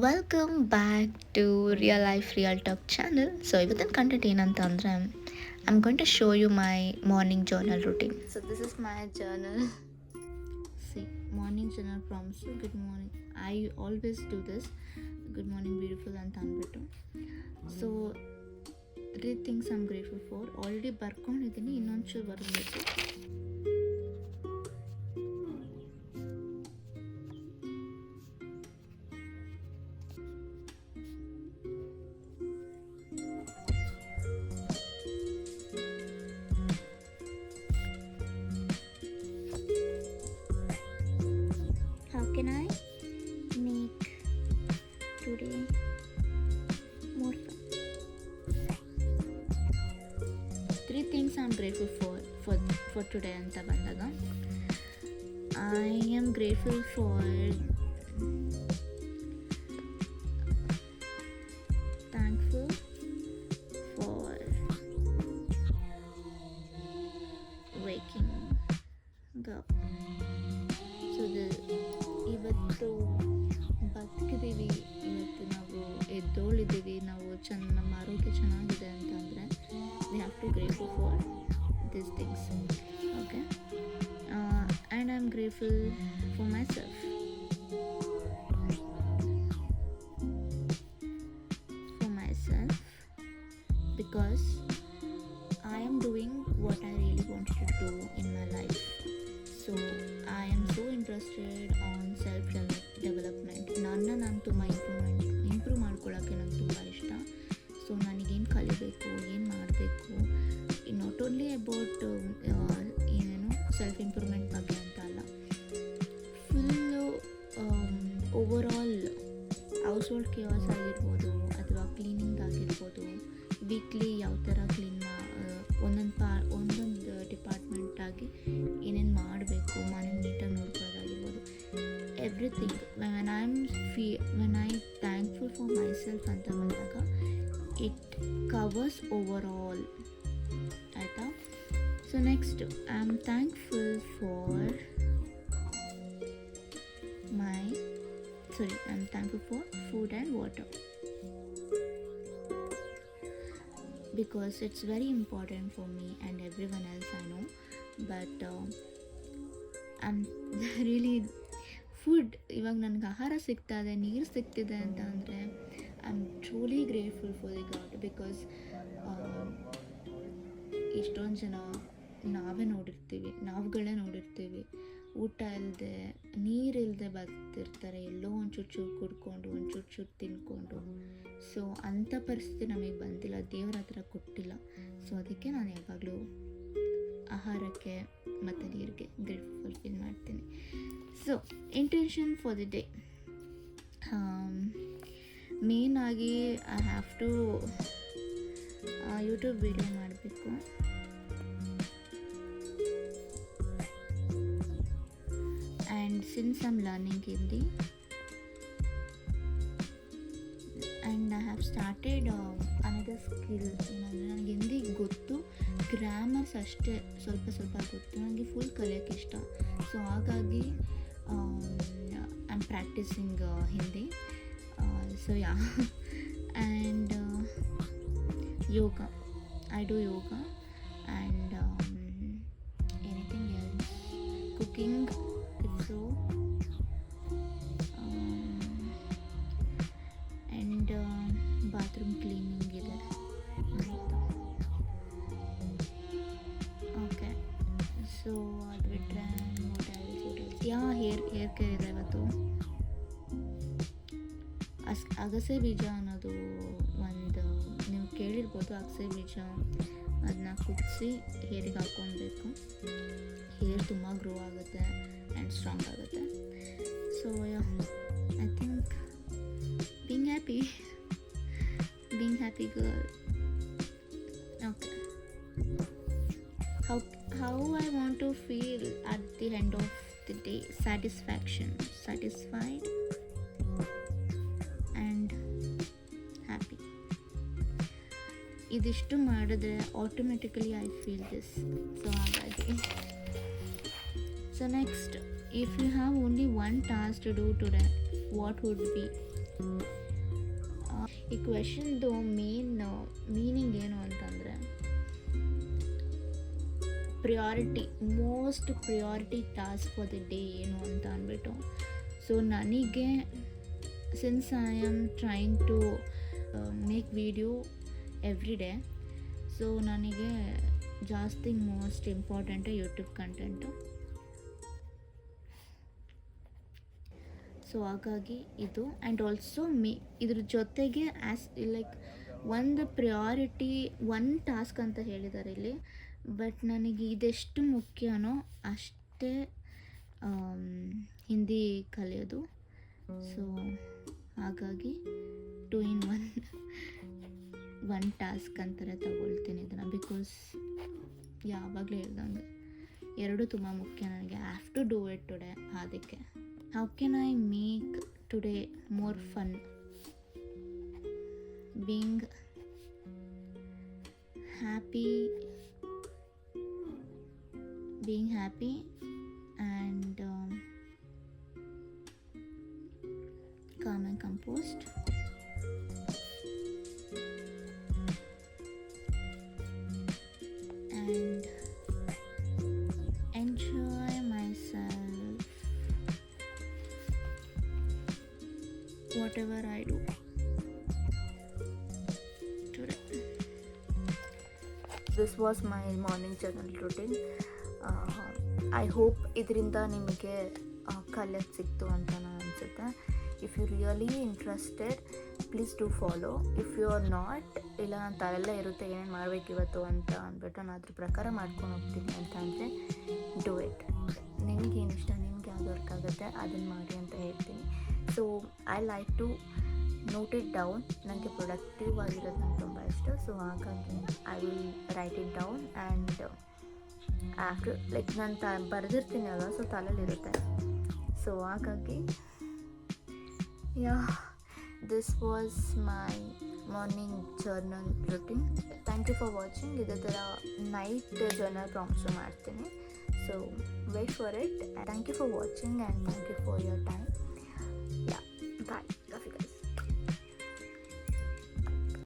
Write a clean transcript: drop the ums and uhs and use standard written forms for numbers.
Welcome back to real life real talk channel. So ಇವತ್ತಿನ content ಏನಂತ ಅಂದರೆ I'm going to show you my morning journal routine. So this is my journal. See morning journal prompts. Good morning, I always do this. Good morning beautiful ಅಂತ ಅಂದ್ಬಿಟ್ಟು. So 3 things I'm grateful for. Already ಬರ್ಕೊಂಡಿದ್ದೀನಿ, ಇನ್ನೊಂಚೂರು ಬರಬೇಕು. How can I make today more fun? 3 things I'm grateful for today anta bandaga, I am grateful for thankful for waking up. So ಇವತ್ತು ಬದುಕಿದ್ದೀವಿ, ಇವತ್ತು ನಾವು ಎದ್ದೋಳಿದ್ದೀವಿ, ನಾವು ನಮ್ಮ ಆರೋಗ್ಯ ಚೆನ್ನಾಗಿದೆ ಅಂತಂದರೆ we have to grateful for this things. Okay, and I am grateful for my self. Because I am doing what I really wanted to do in my life. So I am so interested on self development. ನಾನು ತುಂಬ improve ಮಾಡ್ಕೊಳ್ಳೋಕ್ಕೆ ನಂಗೆ ತುಂಬ ಇಷ್ಟ. So ನನಗೇನು ಕಲಿಬೇಕು, ಏನು ಮಾಡಬೇಕು, ನಾಟ್ ಓನ್ಲಿ ಅಬೌಟ್ ಏನೇನು ಸೆಲ್ಫ್ ಇಂಪ್ರೂವ್ಮೆಂಟ್ ಬಗ್ಗೆ ಅಂತ ಅಲ್ಲ, full overall house hold CARES ಆಗಿರ್ಬೋದು ಅಥವಾ ಕ್ಲೀನಿಂಗ್ ಆಗಿರ್ಬೋದು, ವೀಕ್ಲಿ ಯಾವ ಥರ ಕ್ಲೀನ್ ಒಂದೊಂದು ಡಿಪಾರ್ಟ್ಮೆಂಟಾಗಿ ಏನೇನು ಮಾಡಬೇಕು, ಮನೆ ನೀಟಾಗಿ ನೋಡ್ಕೊಳ್ಳೋದಾಗಿರ್ಬೋದು, everything. When I thankful for my self ಅಂತ ಬಂದಾಗ ಇಟ್ ಕವರ್ಸ್ ಓವರ್ ಆಲ್. ಆಯಿತಾ? So next, I am thankful for food and water, because it's very important for me and everyone else, I know. But I'm really food, ಇವಾಗ ನನಗೆ ಆಹಾರ ಸಿಗ್ತಾ ಇದೆ, ನೀರು ಸಿಗ್ತಿದೆ ಅಂತ ಅಂದರೆ I am truly grateful for the god. Because ಎಷ್ಟೊಂದು ಜನ ನಾವುಗಳೇ ನೋಡಿರ್ತೀವಿ, ಊಟ ಇಲ್ಲದೆ ನೀರಿಲ್ಲದೆ ಬದುಕ್ತಿರ್ತಾರೆ, ಎಲ್ಲೋ ಒಂಚೂರು ಚೂರು ಕುಡ್ಕೊಂಡು ಒಂಚೂರು ಚೂರು ತಿನ್ಕೊಂಡು. ಸೊ ಅಂಥ ಪರಿಸ್ಥಿತಿ ನಮಗೆ ಬಂದಿಲ್ಲ, ದೇವ್ರ ಹತ್ರ ಕೊಟ್ಟಿಲ್ಲ. ಸೊ ಅದಕ್ಕೆ ನಾನು ಯಾವಾಗಲೂ ಆಹಾರಕ್ಕೆ ಮತ್ತು ನೀರಿಗೆ ಗ್ರೇಟ್ಫುಲ್ ಫೀಲ್ ಮಾಡ್ತೀನಿ. So intention for the day, ಮೇನಾಗಿ I have to YouTube video ಮಾಡಬೇಕು. And since I'm learning Hindi and I have started another skill, ನನಗೆ ಹಿಂದಿ ಗೊತ್ತು, ಗ್ರಾಮರ್ಸ್ ಅಷ್ಟೇ ಸ್ವಲ್ಪ ಗೊತ್ತು, ನನಗೆ ಫುಲ್ ಕಲಿಯೋಕ್ಕೆ ಇಷ್ಟ. ಸೊ ಹಾಗಾಗಿ I am practising Hindi. So yeah, and yoga, I do yoga, and anything else, cooking. So and bathroom cleaning ಇದೆ. ಓಕೆ, ಸೊ ಅದು ಬಿಟ್ಟರೆ ಹೇರ್ ಕೇರ್ ಇದೆ ಇವತ್ತು. ಅಗಸೆ ಬೀಜ ಅನ್ನೋದು ಒಂದು ನೀವು ಕೇಳಿರ್ಬೋದು, ಅಗಸೆ ಬೀಜ ಅದನ್ನ ಕುದಿಸಿ ಹೇರಿಗೆ ಹಾಕ್ಕೊಬೇಕು. ಹೇರ್ ತುಂಬ ಗ್ರೋ ಆಗುತ್ತೆ ಆ್ಯಂಡ್ ಸ್ಟ್ರಾಂಗ್ ಆಗುತ್ತೆ. So I think being happy girl. Okay, how I want to feel at the end of the day: satisfied and happy. ಇದಿಷ್ಟು ಮಾಡಿದ್ರೆ automatically I feel this. So ಹಾಗಾಗಿ, so next, if you have only one task to do today, what would be ಈ ಕ್ವೆಶನ್ದು meaning ಏನು ಅಂತಂದರೆ, most priority task for the day ಏನು ಅಂತ ಅಂದ್ಬಿಟ್ಟು. So ನನಗೆ, since I am trying to make video every day, so ನನಗೆ ಜಾಸ್ತಿ most important YouTube content. So ಹಾಗಾಗಿ ಇದು, ಆ್ಯಂಡ್ ಆಲ್ಸೋ ಇದ್ರ ಜೊತೆಗೆ ಒಂದು ಪ್ರಿಯಾರಿಟಿ, ಟಾಸ್ಕ್ ಅಂತ ಹೇಳಿದ್ದಾರೆ ಇಲ್ಲಿ, ಬಟ್ ನನಗೆ ಇದೆಷ್ಟು ಮುಖ್ಯನೋ ಅಷ್ಟೇ ಹಿಂದಿ ಕಲಿಯೋದು. ಸೊ ಹಾಗಾಗಿ 2 in 1 ಟಾಸ್ಕ್ ಅಂತಾರೆ ತಗೊಳ್ತೀನಿ ಇದನ್ನು, ಬಿಕಾಸ್ ಯಾವಾಗಲೂ ಹೇಳ್ದಂಗೆ ಎರಡು ತುಂಬ ಮುಖ್ಯ ನನಗೆ. Have to do it today. ಅದಕ್ಕೆ how can I make today more fun, being happy and calm and composed. And enjoy myself, whatever I do today. This was my morning journal routine. I hope ಇದರಿಂದ ನಿಮಗೆ ಕಲಿಯೋಕ್ಕೆ ಸಿಕ್ತು ಅಂತ ನಾನು ಅನಿಸುತ್ತೆ. If you really interested, please do follow. If you are not, ಇಲ್ಲ ನಾನು ತಲೆಲ್ಲ ಇರುತ್ತೆ ಏನೇನು ಮಾಡಬೇಕು ಇವತ್ತು ಅಂತ ಅಂದ್ಬಿಟ್ಟು ನಾನು ಅದ್ರ ಪ್ರಕಾರ ಮಾಡ್ಕೊಂಡು ಹೋಗ್ತೀನಿ ಅಂತ ಅಂದರೆ, ಡೂ ಇಟ್. ನಿಮಗೇನು ಇಷ್ಟ, ನಿಮ್ಗೆ ಯಾವ್ದು ವರ್ಕ್ ಆಗುತ್ತೆ ಅದನ್ನು ಮಾಡಿ ಅಂತ ಹೇಳ್ತೀನಿ. So I like to note it down. ನನಗೆ ಪ್ರೊಡಕ್ಟಿವ್ ಆಗಿರೋದು ನಂಗೆ ತುಂಬ ಇಷ್ಟ. ಸೊ ಹಾಗಾಗಿ I will write it down and after ನಾನು ಬರೆದಿರ್ತೀನಿ ಅಲ್ವಾ, ಸೊ ತಲೆಯಲ್ಲಿರುತ್ತೆ. ಸೊ ಹಾಗಾಗಿ this was my morning journal routine. Thank you for watching. ಇದೇ ಥರ ನೈಟ್ ಜರ್ನಲ್ ಪ್ರಾಮ್ಸು ಮಾಡ್ತೀನಿ. So wait for it. Thank you for watching and thank you for your time. Bye.